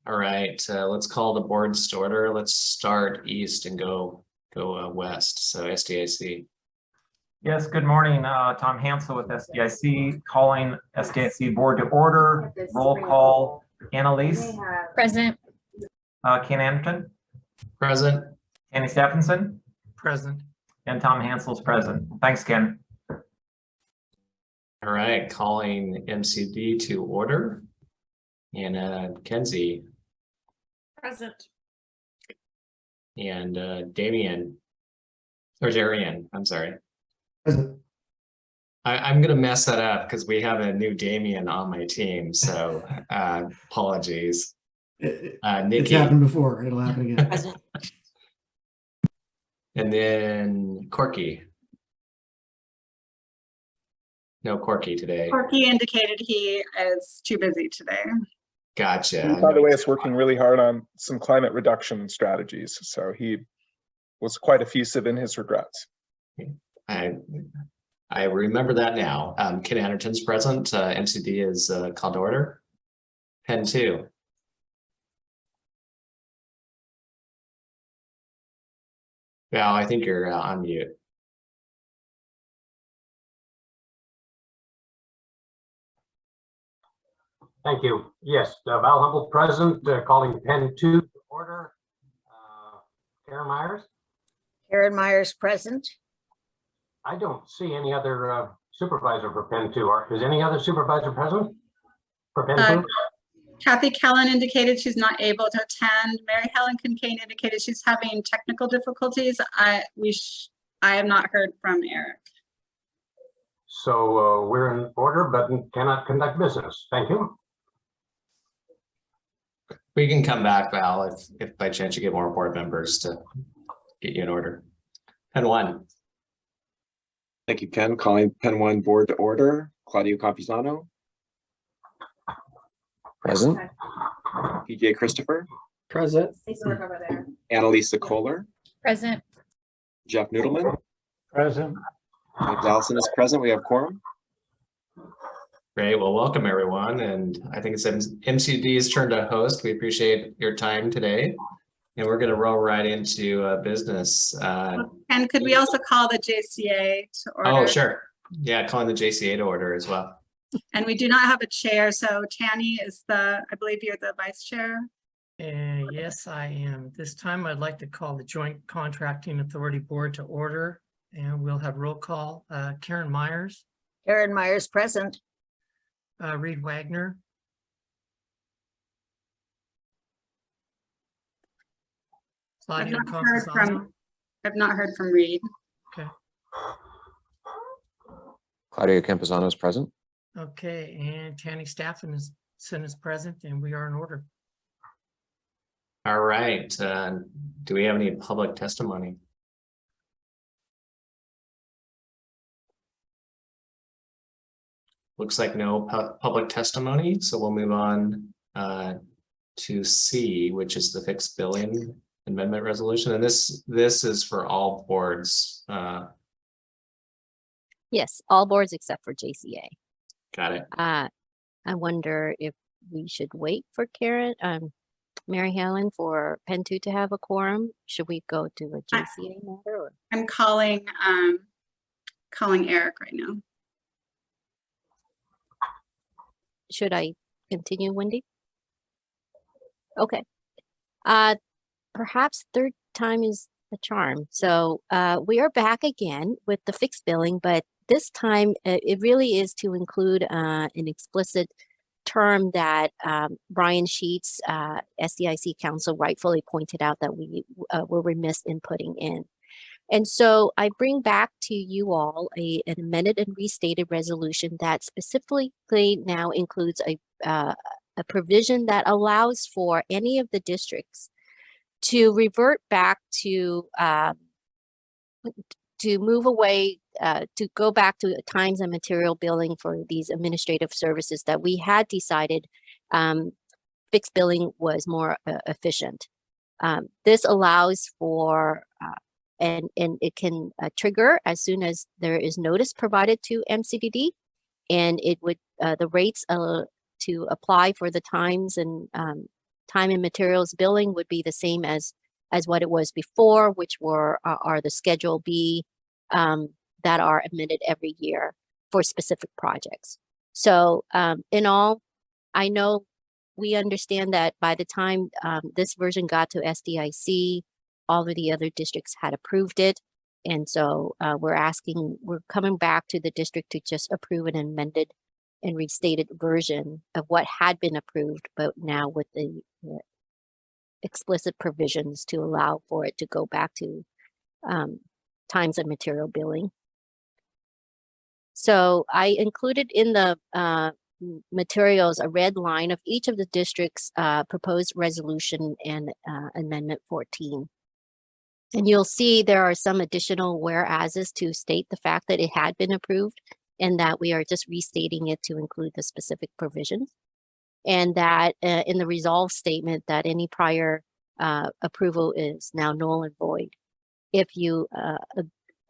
All right, let's call the boards to order. Let's start east and go west. So SDIC. Yes, good morning. Tom Hansel with SDIC, calling SDIC board to order. Roll call. Annalise. Present. Ken Anderton. Present. Annie Stephenson. Present. And Tom Hansel's present. Thanks, Ken. All right, calling MCD to order. And Kenzie. Present. And Darian, I'm sorry. Present. I'm gonna mess that up because we have a new Damien on my team, so apologies. It's Nikki, happened before. It'll happen again. and then Corky. No Corky today. Corky indicated he is too busy today. Gotcha. By the way, it's working really hard on some climate reduction strategies. So he was quite effusive in his regrets. I remember that now. Ken Anderton's present. MCD is called to order. Pen 2. Val, I think you're on mute. Thank you. Yes, Val Humble present, calling Pen 2 to order. Karen Myers? Karen Myers present. I don't see any other supervisor for Pen 2. Is any other supervisor present for Pen 2? Kathy Kellen indicated she's not able to attend. Mary Helen Kincaid indicated she's having technical difficulties. I have not heard from Eric. So we're in order, but cannot conduct business. Thank you. We can come back, Val, if by chance you get more board members to get you in order. Pen 1. Thank you, Ken. Calling Pen 1 board to order. Claudio Campuzano. Present. PJ Christopher. Present. Annalisa Kohler. Present. Jeff Noodleman. Present. James Allison is present. We have quorum. Great. Well, welcome everyone. And I think it's MCD's turn to host. We appreciate your time today. And we're going to roll right into business. And could we also call the JCA to order? Oh, sure. Yeah, calling the JCA to order as well. And we do not have a chair, so Tanny is I believe you're the vice chair. Yes, I am. This time I'd like to call the Joint Contracting Authority Board to order, and we'll have roll call. Karen Myers. Karen Myers present. Reed Wagner. I've Claudio not heard from Reed. Okay. Claudio Campuzano is present. Okay, and Tanny Stephenson is present, and we are in order. All right. Do we have any public testimony? Looks like no public testimony, so we'll move on to C, which is the fixed billing amendment resolution. And this is for all boards. Yes, all boards except for JCA. Got it. I wonder if we should wait for Mary Helen for Pen 2 to have a quorum. Should we go to a JCA matter? Or? I'm calling Eric right now. Should I continue, Wendy? Okay. Perhaps third time is the charm. So we are back again with the fixed billing, but this time it really is to include an explicit term that Brian Sheets, SDIC counsel, rightfully pointed out that we were remiss in putting in. And so I bring back to you all an amended and restated resolution that specifically now includes a provision that allows for any of the districts to revert back to move away, to go back to times and material billing for these administrative services that we had decided fixed billing was more efficient. This allows for and it can trigger as soon as there is notice provided to MCDD, and it would the rates to apply for the times and time and materials billing would be the same as what it was before, which are the Schedule B that are amended every year for specific projects. So in all, I know we understand that by the time this version got to SDIC, all of the other districts had approved it. And so we're coming back to the district to just approve an amended and restated version of what had been approved, but now with the explicit provisions to allow for it to go back to times and material billing. So I included in the materials a red line of each of the districts' proposed resolution and amendment 14. And you'll see there are some additional whereases to state the fact that it had been approved and that we are just restating it to include the specific provisions. And that in the resolve statement that any prior approval is now null and void if you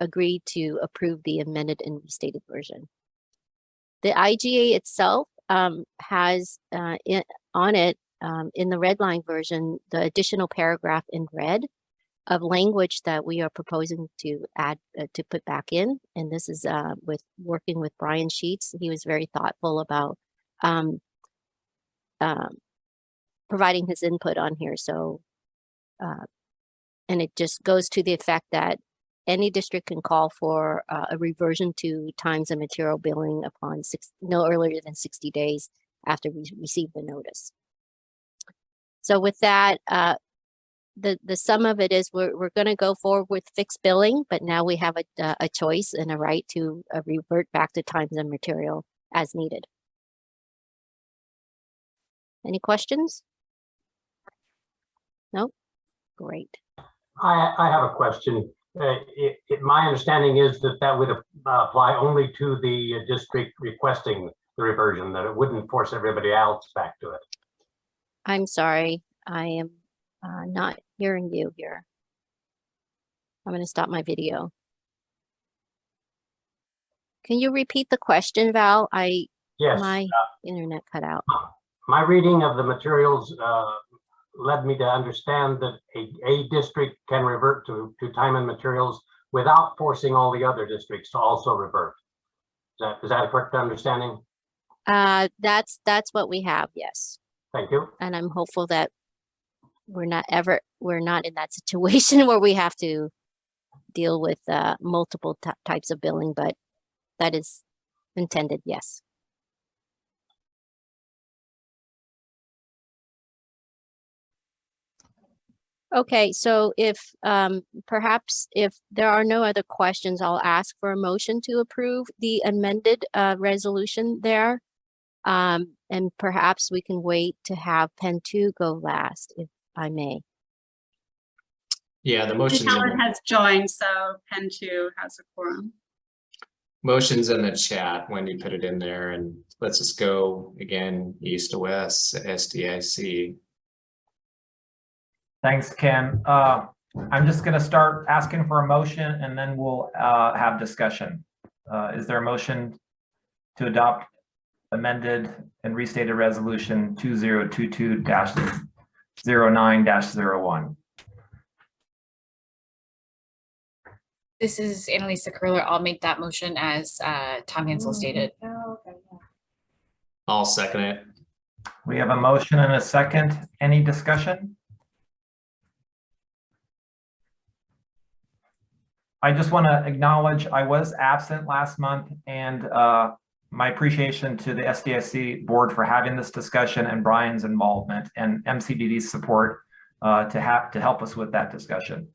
agree to approve the amended and restated version. The IGA itself has on it in the red line version, the additional paragraph in red of language that we are proposing to add to put back in. And this is with working with Brian Sheets. He was very thoughtful about providing his input on here. So, and it just goes to the effect that any district can call for a reversion to times and material billing upon no earlier than 60 days after we receive the notice. So with that, the sum of it is we're going to go forward with fixed billing, but now we have a choice and a right to revert back to times and material as needed. Any questions? No? Great. I have a question. My understanding is that would apply only to the district requesting the reversion, that it wouldn't force everybody else back to it. I'm sorry. I am not hearing you here. I'm going to stop my video. Can you repeat the question, Val? Yes. My internet cut out. My reading of the materials led me to understand that a district can revert to time and materials without forcing all the other districts to also revert. Is that a correct understanding? That's what we have, yes. Thank you. And I'm hopeful that we're not in that situation where we have to deal with multiple types of billing, but that is intended, yes. Okay, so if perhaps if there are no other questions, I'll ask for a motion to approve the amended resolution there. And perhaps we can wait to have Pen 2 go last, if I may. Yeah, the motion. Helen has joined, so Pen 2 has a quorum. Motion's in the chat when you put it in there, and let's just go again, east to west, SDIC. Thanks, Ken. I'm just going to start asking for a motion and then we'll have discussion. Is there a motion to adopt amended and restated resolution 2022-09-01? This is Annalisa Curler. I'll make that motion as Tom Hansel stated. I'll second it. We have a motion and a second. Any discussion? I just want to acknowledge I was absent last month, and my appreciation to the SDIC board for having this discussion and Brian's involvement and MCDD's support to help us with that discussion.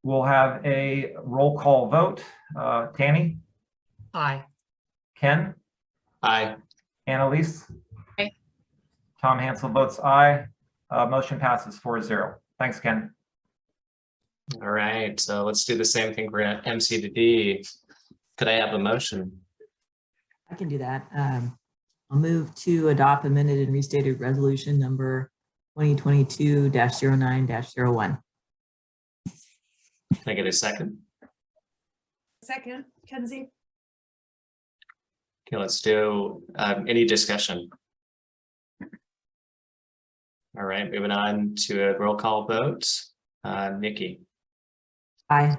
We'll have a roll call vote. Tanny? Aye. Ken? Aye. Annalise? Aye. Tom Hansel votes aye. Motion passes 4-0. Thanks, Ken. All right, so let's do the same thing for MCDD. Could I have a motion? I can do that. I'll move to adopt amended and restated resolution number 2022-09-01. Can I get a second? Second, Kenzie. Okay, let's do any discussion. All right, moving on to a roll call vote. Nikki, Aye.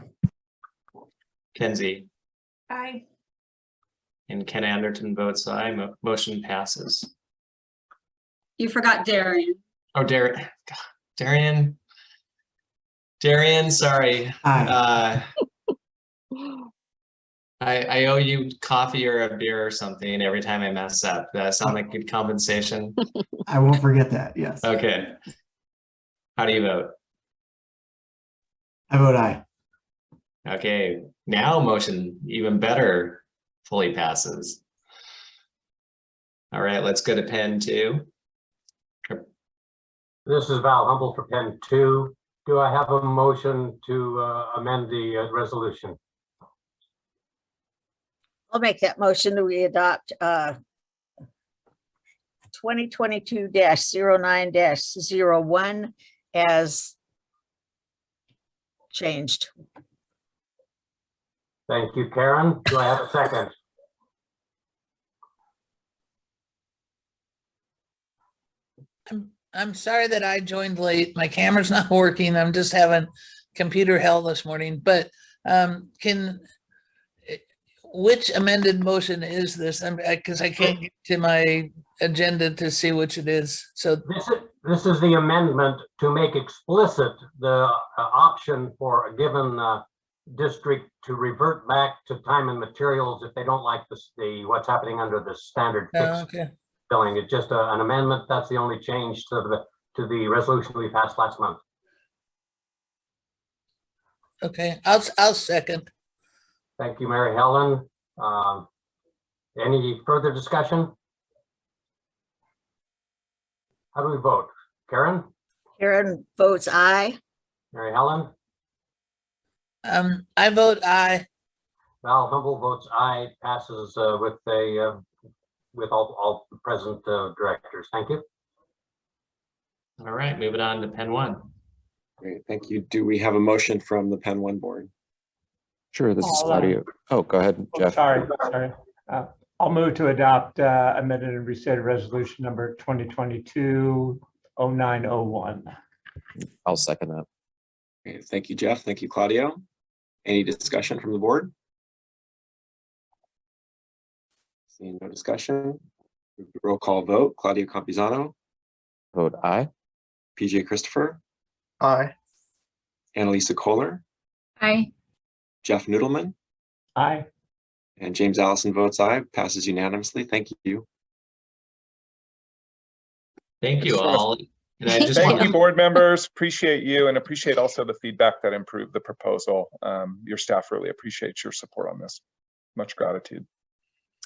Kenzie, Aye. and Ken Anderton votes aye. Motion passes. You forgot Darian. Oh, Darian, sorry. Aye. I owe you coffee or a beer or something every time I mess up. That sound like good compensation? I won't forget that. Yes. Okay. How do you vote? I vote aye. Okay, now motion even better fully passes. All right, let's go to pen 2. This is Val Humble for Pen 2. Do I have a motion to amend the resolution? I'll make that motion that we adopt 2022-09-01 as changed. Thank you, Karen. Do I have a second? I'm sorry that I joined late. My camera's not working. I'm just having computer hell this morning, but which amended motion is this? Because I can't get to my agenda to see which it is. So this is the amendment to make explicit the option for a given district to revert back to time and materials if they don't like what's happening under the standard fixed okay. billing. It's just an amendment. That's the only change to the resolution we passed last month. Okay, I'll second. Thank you, Mary Helen. Any further discussion? How do we vote? Karen? Karen votes aye. Mary Helen? I vote aye. Val Humble votes aye. Passes with all present directors. Thank you. All right, moving on to pen 1. Great, thank you. Do we have a motion from the Pen 1 board? Sure, this is Claudio. Oh, go ahead, Jeff. Sorry. I'll move to adopt amended and restated resolution number 2022-0901. I'll second that. Okay, thank you, Jeff. Thank you, Claudio. Any discussion from the board? Seeing no discussion. Roll call vote. Claudio Campizano. Vote aye. PJ Christopher. Aye. Annalisa Kohler. Aye. Jeff Noodleman. Aye. And James Allison votes aye. Passes unanimously. Thank you. Thank you all. And I just Thank want you, board members. Appreciate you and appreciate also the feedback that improved the proposal. Your staff really appreciates your support on this. Much gratitude.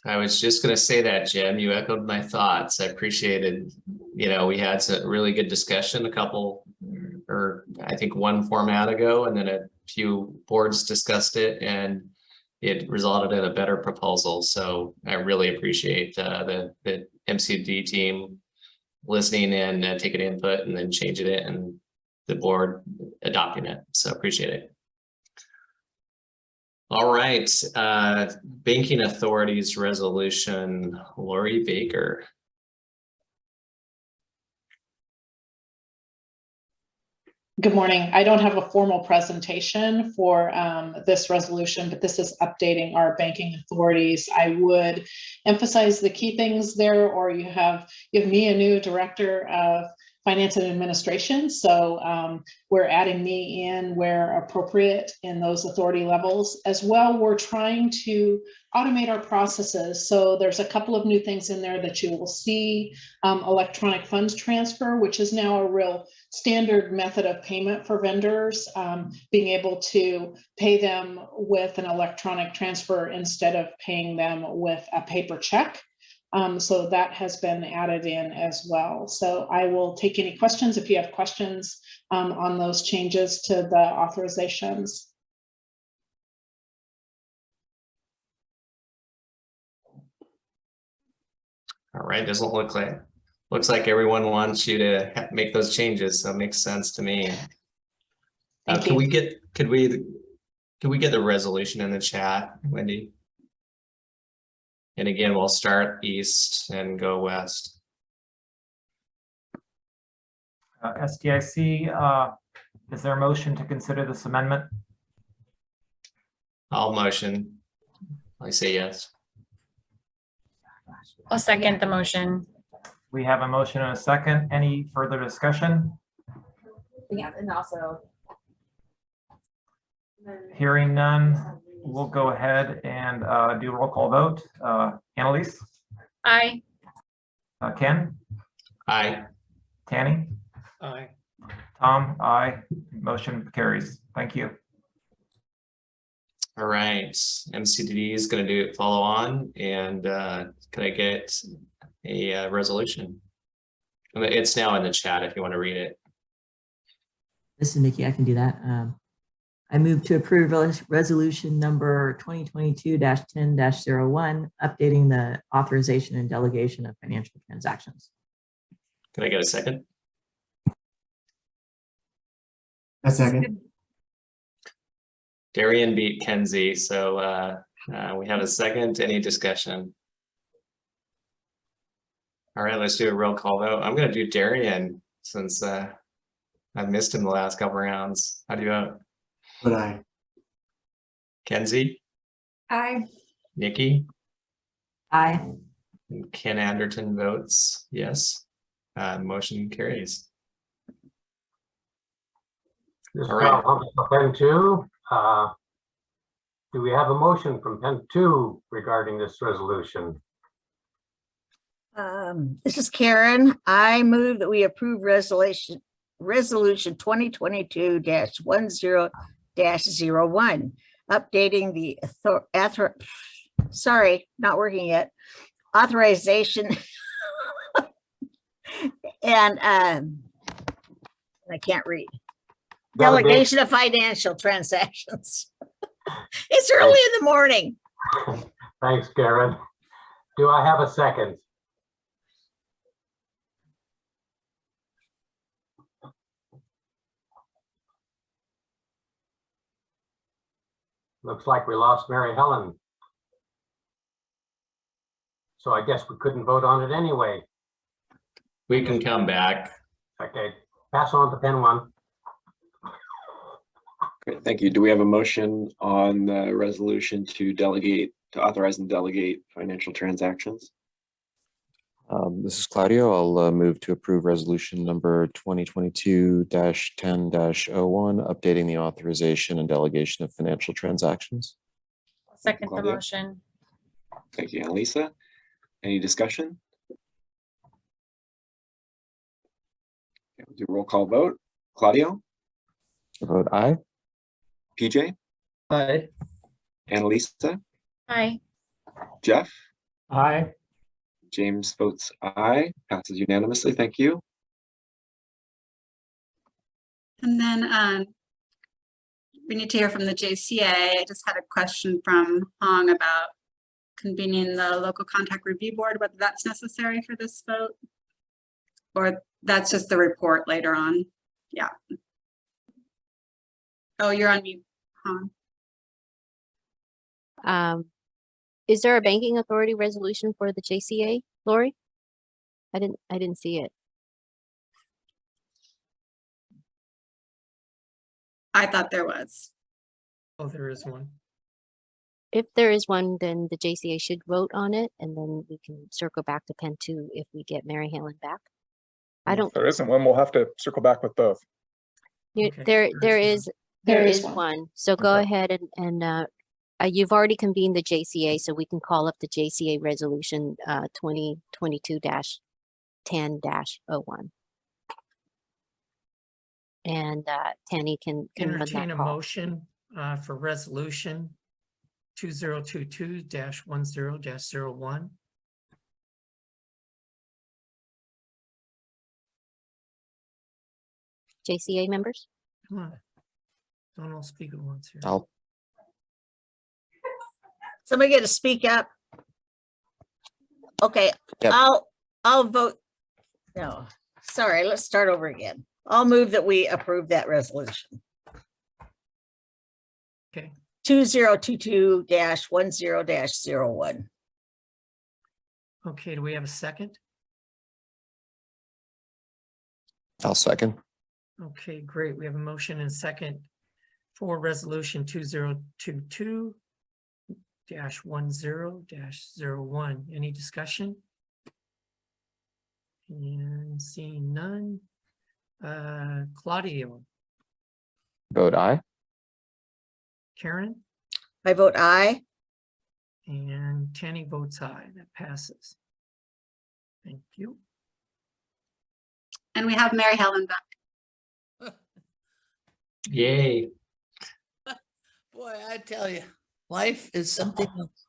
I was just going to say that, Jim. You echoed my thoughts. I appreciated, we had a really good discussion I think one format ago, and then a few boards discussed it, and it resulted in a better proposal. So I really appreciate the MCD team listening and taking input and then changing it, and the board adopting it. So appreciate it. All right, Banking Authority's resolution, Lori Baker. Good morning. I don't have a formal presentation for this resolution, but this is updating our banking authorities. I would emphasize the key things there, or you have me, a new director of finance and administration. So we're adding me in where appropriate in those authority levels. As well, we're trying to automate our processes. So there's a couple of new things in there that you will see. Electronic funds transfer, which is now a real standard method of payment for vendors, being able to pay them with an electronic transfer instead of paying them with a paper check. So that has been added in as well. So I will take any questions if you have questions on those changes to the authorizations. All right, doesn't looks like everyone wants you to make those changes, so it makes sense to me. Could we get the resolution in the chat, Wendy? And again, we'll start east and go west. SDIC, is there a motion to consider this amendment? I'll motion. I say yes. I'll second the motion. We have a motion and a second. Any further discussion? Yeah, and also. Hearing none, we'll go ahead and do a roll call vote. Annalise? Aye. Ken? Aye. Tanny? Aye. Tom? Aye. Motion carries. Thank you. All right, MCDD is going to do it follow on, and can I get a resolution? I mean, it's now in the chat if you want to read it. This is Nikki. I can do that. I move to approve resolution number 2022-10-01, updating the authorization and delegation of financial transactions. Can I get a second? A second. Darian beat Kenzie, so we have a second. Any discussion? All right, let's do a roll call vote. I'm going to do Darian since I've missed him the last couple rounds. How do you vote? But I. Kenzie? Aye. Nikki? Aye. And Ken Anderton votes yes. Motion carries. This All right. now comes to Pen 2. Do we have a motion from Pen 2 regarding this resolution? This is Karen. I move that we approve resolution 2022-10-01, updating the authorization and I can't read. Delegation of financial transactions. It's early in the morning. Thanks, Karen. Do I have a second? Looks like we lost Mary Helen. So I guess we couldn't vote on it anyway. We can come back. Okay, pass on to Pen 1. Great, thank you. Do we have a motion on the resolution to authorize and delegate financial transactions? This is Claudio. I'll move to approve resolution number 2022-10-01, updating the authorization and delegation of financial transactions. I'll second the Claudia? motion. Thank you, Annalisa. Any discussion? Okay, we'll do a roll call vote. Claudio? I vote aye. PJ? Aye. Annalisa? Aye. Jeff? Aye. James votes aye. Passes unanimously. Thank you. And then we need to hear from the JCA. I just had a question from Hong about convening the local contact review board, whether that's necessary for this vote, or that's just the report later on. Yeah. Oh, you're on mute, Hong. Is there a banking authority resolution for the JCA, Lori? I didn't see it. I thought there was. Oh, there is one. If there is one, then the JCA should vote on it, and then we can circle back to Pen 2 if we get Mary Helen back. If there isn't one, we'll have to circle back with both. There is one. So go ahead and you've already convened the JCA, so we can call up the JCA resolution 2022-10-01. And Tanny can run Entertain that a call. motion for resolution 2022-10-01. JCA members? Come on. Don't all speak at once here. Somebody get to speak up. Okay, Yep. I'll vote. No, sorry, let's start over again. I'll move that we approve that resolution. Okay. 2022-10-01. Okay, do we have a second? I'll second. Okay, great. We have a motion and second for resolution 2022-10-01. Any discussion? And seeing none. Claudio, Vote aye. Karen, I vote aye. and Tanny votes aye. That passes. Thank you. And we have Mary Helen back. Yay. Boy, I tell you, life is something else.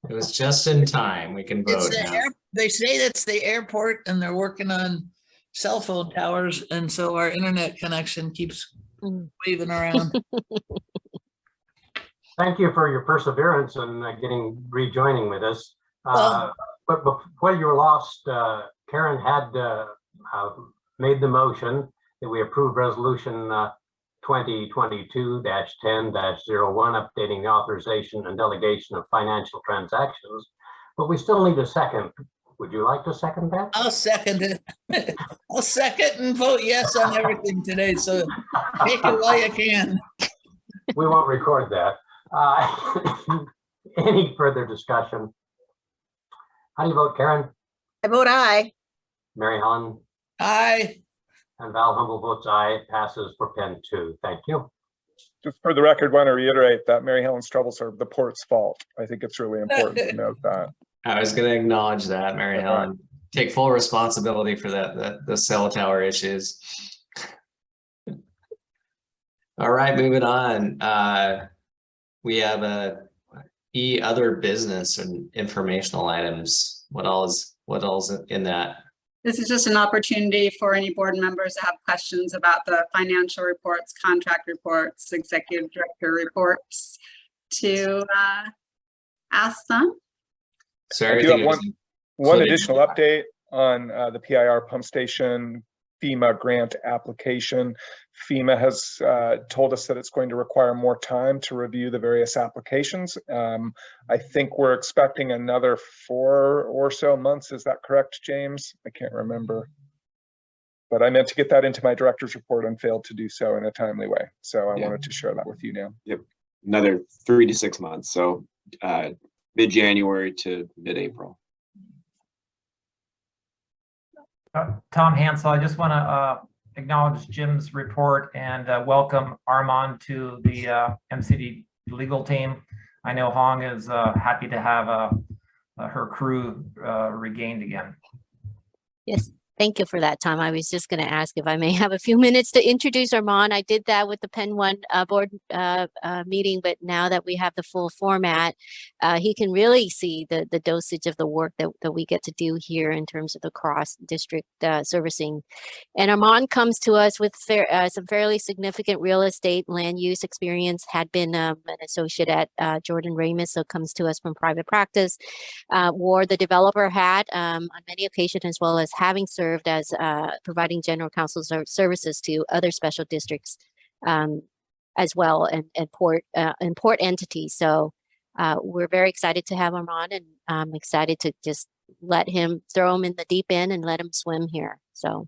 It was just in time. We can It's vote the now. they say that's the airport and they're working on cell phone towers. And so our internet connection keeps waving around. Thank you for your perseverance and rejoining with us. But before you were lost, Karen had made the motion that we approve resolution 2022-10-01, updating the authorization and delegation of financial transactions. But we still need a second. Would you like to second that? I'll second it. I'll second and vote yes on everything today. So take it while you can. We won't record that. Any further discussion? How do you vote, Karen? I vote aye. Mary Helen? Aye. And Val Humble votes aye. It passes for Pen 2. Thank you. Just for the record, want to reiterate that Mary Helen's troubles are the port's fault. I think it's really important to note that. I was going to acknowledge that, Mary Helen. Take full responsibility for the cell tower issues. All right, moving on. We have other business and informational items. What else in that? This is just an opportunity for any board members to have questions about the financial reports, contract reports, executive director reports to ask them. So I do have one additional update on the PIR pump station FEMA grant application. FEMA has told us that it's going to require more time to review the various applications. I think we're expecting another 4 or so months. Is that correct, James? I can't remember. But I meant to get that into my director's report and failed to do so in a timely way. So I wanted to share that with you now. Yep. Another 3 to 6 months. So mid-January to mid-April. Tom Hansel, I just want to acknowledge Jim's report and welcome Armand to the MCD legal team. I know Hong is happy to have her crew regained again. Yes, thank you for that, Tom. I was just going to ask if I may have a few minutes to introduce Armand. I did that with the Penn 1 board meeting, but now that we have the full format, he can really see the dosage of the work that we get to do here in terms of the cross-district servicing. And Armand comes to us with some fairly significant real estate land use experience, had been an associate at Jordan Ramus, so comes to us from private practice, wore the developer hat on many occasions, as well as having served as providing general counsel services to other special districts as well, and port entities. So we're very excited to have him on, and I'm excited to just throw him in the deep end and let him swim here. So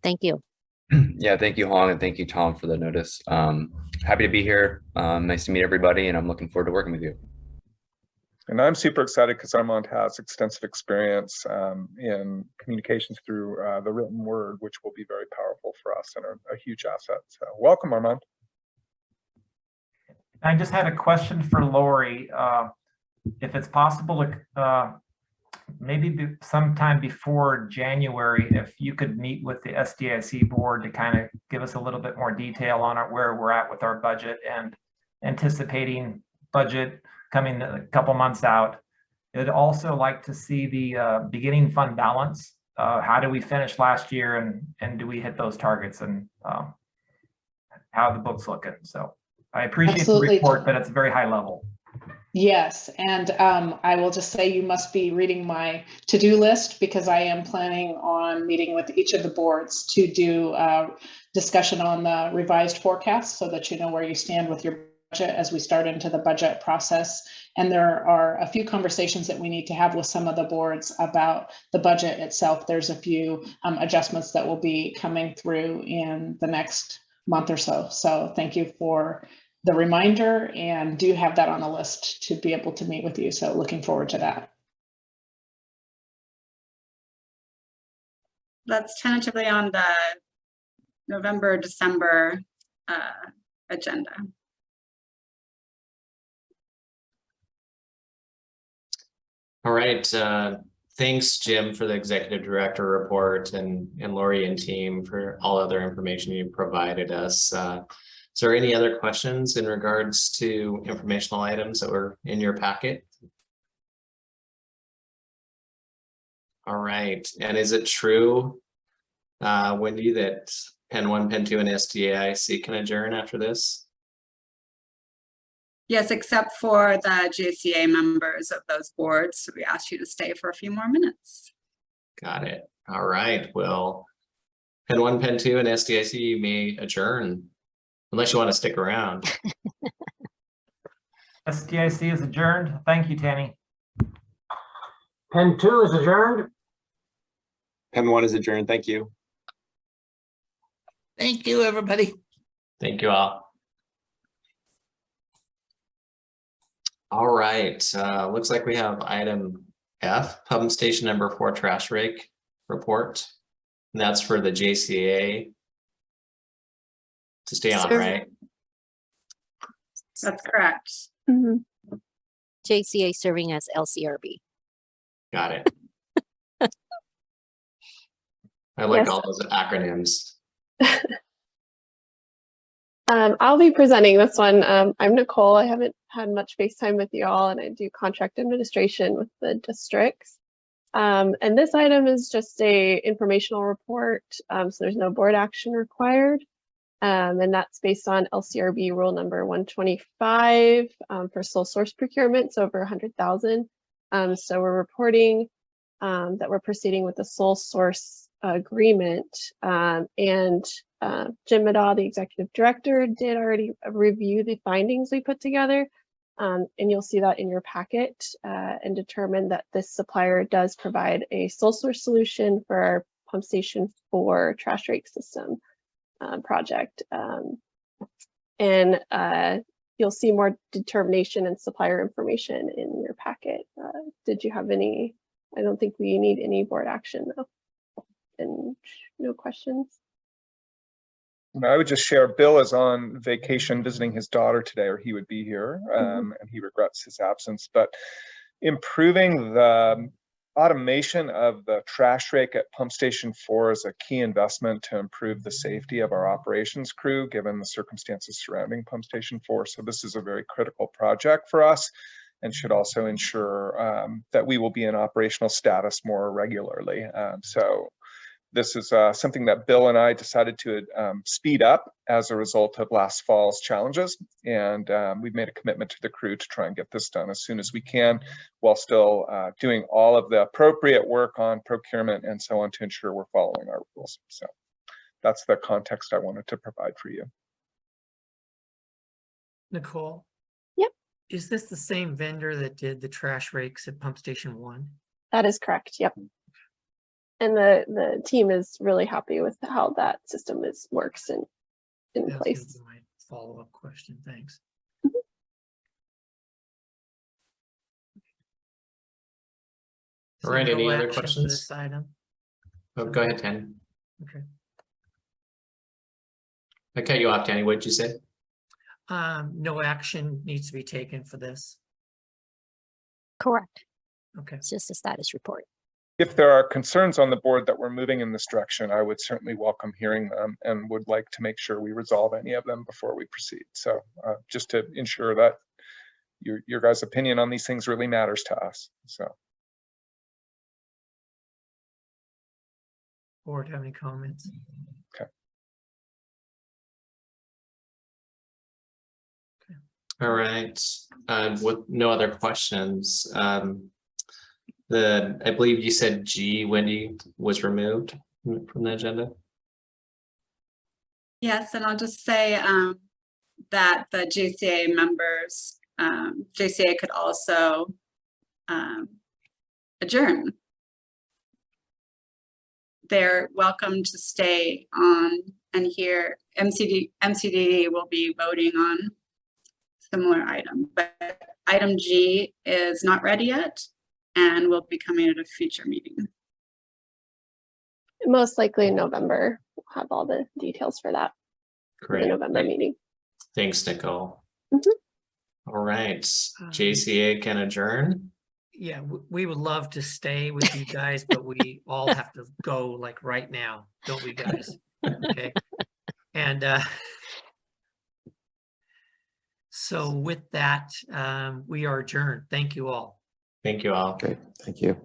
thank you. Yeah, thank you, Hong, and thank you, Tom, for the notice. Happy to be here. Nice to meet everybody, and I'm looking forward to working with you. And I'm super excited because Armand has extensive experience in communications through the written word, which will be very powerful for us and a huge asset. So welcome, Armand. I just had a question for Lori. If it's possible to maybe sometime before January, if you could meet with the SDIC board to kind of give us a little bit more detail on where we're at with our budget and anticipating budget coming a couple months out. I'd also like to see the beginning fund balance. How do we finish last year, and do we hit those targets, and how the book's looking? So I appreciate Absolutely. the report, but it's very high level. Yes, and I will just say you must be reading my to-do list, because I am planning on meeting with each of the boards to do discussion on the revised forecast so that you know where you stand with your as we start into the budget process. And there are a few conversations that we need to have with some of the boards about the budget itself. There's a few adjustments that will be coming through in the next month or so. So thank you for the reminder, and do have that on the list to be able to meet with you. So looking forward to that. That's tentatively on the November, December agenda. All right. Thanks, Jim, for the executive director report, and Lori and team for all other information you provided us. Is there any other questions in regards to informational items that were in your packet? All right. And is it true, Wendy, that Pen 1, Pen 2, and SDAIC can adjourn after this? Yes, except for the JCA members of those boards. We asked you to stay for a few more minutes. Got it. All right. Well, Pen 1, Pen 2, and SDIC, you may adjourn unless you want to stick around. SDIC is adjourned. Thank you, Tanny. Pen 2 is adjourned. Pen 1 is adjourned. Thank you. Thank you, everybody. Thank you all. All right. Looks like we have item F, pump station number 4 trash rake report. And that's for the JCA to stay on, right? That's correct. JCA serving as LCRB. Got it. I like Yes. all those acronyms. I'll be presenting this one. I'm Nicole. I haven't had much face time with you all, and I do contract administration with the districts. And this item is just a informational report, so there's no board action required. And that's based on LCRB rule number 125 for sole source procurements over 100,000. So we're reporting that we're proceeding with the sole source agreement, and Jim Madaw, the executive director, did already review the findings we put together, and you'll see that in your packet, and determine that this supplier does provide a sole source solution for our pump station 4 trash rake system project. And you'll see more determination and supplier information in your packet. Did you have any? I don't think we need any board action though. And no questions. I would just share, Bill is on vacation visiting his daughter today, or he would be here, and he regrets his absence. But improving the automation of the trash rake at Pump Station 4 is a key investment to improve the safety of our operations crew, given the circumstances surrounding Pump Station 4. So this is a very critical project for us, and should also ensure that we will be in operational status more regularly. So this is something that Bill and I decided to speed up as a result of last fall's challenges. And we've made a commitment to the crew to try and get this done as soon as we can, while still doing all of the appropriate work on procurement and so on to ensure we're following our rules. So that's the context I wanted to provide for you. Nicole? Yep. Is this the same vendor that did the trash rakes at Pump Station 1? That is correct. Yep. And the team is really happy with how that system works in That's place. gonna be my follow-up question. Thanks. All right, So any no other action for questions? This item? Oh, go ahead, Tanny. Okay. I cut you off, Tanny. What did you say? No action needs to be taken for this. Correct. Okay. It's just a status report. If there are concerns on the board that we're moving in this direction, I would certainly welcome hearing them and would like to make sure we resolve any of them before we proceed. So just to ensure that your guys' opinion on these things really matters to us. So. Board have any comments? Okay. All right. With no other questions, I believe you said G, Wendy, was removed from the agenda. Yes, and I'll just say that the JCA members, JCA could also adjourn. They're welcome to stay on and hear. MCD will be voting on similar item, but item G is not ready yet and will be coming at a future meeting. Most likely in November. We'll have all the details for that. For the Great. November meeting. Thanks, Nicole. Mhm. All right, JCA can adjourn. Yeah, we would love to stay with you guys, but we all have to go like right now, don't we guys? Okay. And so with that, we are adjourned. Thank you all. Thank you all. Great, thank you.